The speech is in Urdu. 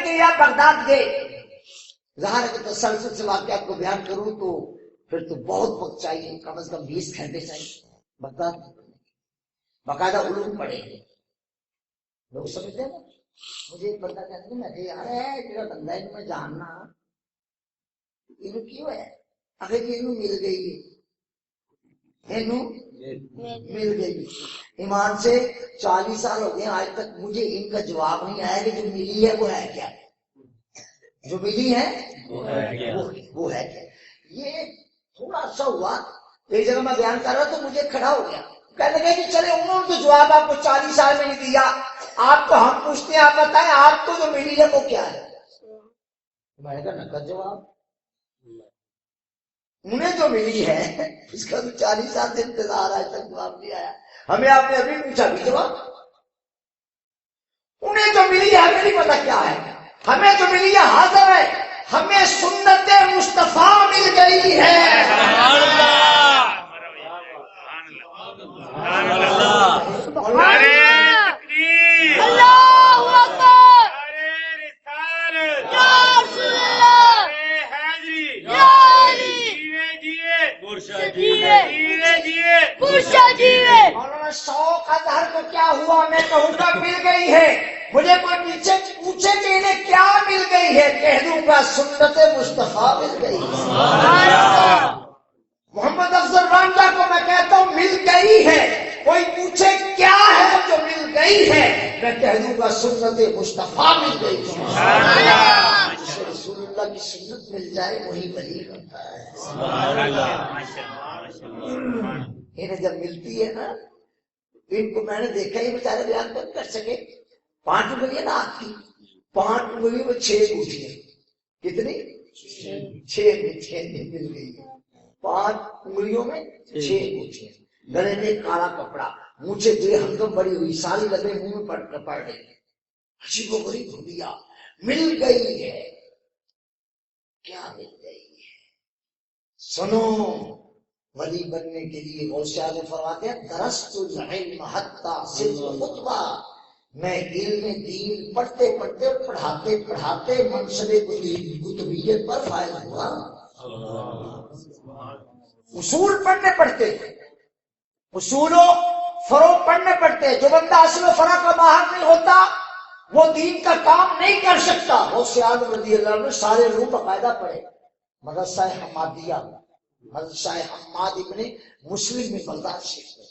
کے لیے آپ بغداد گئے. ظاہر ہے کہ تسلسل سے واقعات کو بیان کروں تو پھر تو بہت وقت چاہیے، کم از کم 20 گھنٹے چاہیے. بغداد باقاعدہ علوم پڑھے لوگ سمجھتے ہیں نا. مجھے ایک بندہ کہتے ہیں میں کہ یار ہے جڑا بندہ ہے میں جاننا یہ کیوں ہے، اگر یہ مل گئی ہے مل گئی. ایمان سے 40 سال ہو گئے آج تک مجھے ان کا جواب نہیں آیا کہ جو ملی ہے وہ ہے کیا، جو ملی ہے وہ ہے کیا. یہ تھوڑا سا ہوا ایک جگہ میں بیان کر رہا تو مجھے کھڑا ہو گیا، کہنے لگے کہ چلے انہوں نے تو جواب آپ کو 40 سال میں نہیں دیا، آپ کو ہم پوچھتے ہیں آپ بتائیں آپ کو جو ملی ہے وہ کیا ہے. میں نے کہا نقد جواب، انہیں جو ملی ہے اس کا تو 40 سال سے انتظار آج تک جواب نہیں آیا. ہمیں آپ نے ابھی پوچھا بھی جواب. انہیں جو ملی ہے ہمیں نہیں پتا کیا ہے، ہمیں جو ملی ہے حاضر ہے، ہمیں سنت مصطفیٰ مل گئی ہے. مولانا شوق اظہر کو کیا ہوا، میں کہوں گا مل گئی ہے. مجھے کوئی پیچھے پوچھے کہ انہیں کیا مل گئی ہے، کہہ دوں گا سنت مصطفیٰ مل گئی ہے. محمد افضل رانجا کو میں کہتا ہوں مل گئی ہے. کوئی پوچھے کیا ہے جو مل گئی ہے، میں کہہ دوں گا سنت مصطفیٰ مل گئی ہے. جسے رسول اللہ کی سنت مل جائے وہی ولی ہوتا ہے. انہیں جب ملتی ہے نا ان کو میں نے دیکھا یہ بیچارے بیان کر سکے. 5 انگلیاں نا آپ کی، 5 انگلیوں میں 6 انگلیاں، کتنی 6 مل گئی. 5 انگلیوں میں 6 انگلیاں، گلے میں کالا کپڑا، مونچھے بے ہنگم بڑی ہوئی، ساری لگے منہ میں پڑ رہی، عجیب و غریب ہو گیا. مل گئی ہے. کیا مل گئی ہے؟ سنو، ولی بننے کے لیے غوث اعظم فرماتے ہیں درست العلم حتی صرف خطبہ، میں علم دین پڑھتے پڑھتے پڑھاتے پڑھاتے منصب قطبیت پر فائز ہوا. اصول پڑھنے پڑھتے، اصول و فروع پڑھنے پڑھتے. جو بندہ اصل و فرع کا ماہر نہیں ہوتا وہ دین کا کام نہیں کر سکتا. غوث اعظم رضی اللہ عنہ سارے لوگ باقاعدہ پڑھے. مدرسہ حمادیہ، مدرسہ حماد ابن مسلم میں بغداد شریف میں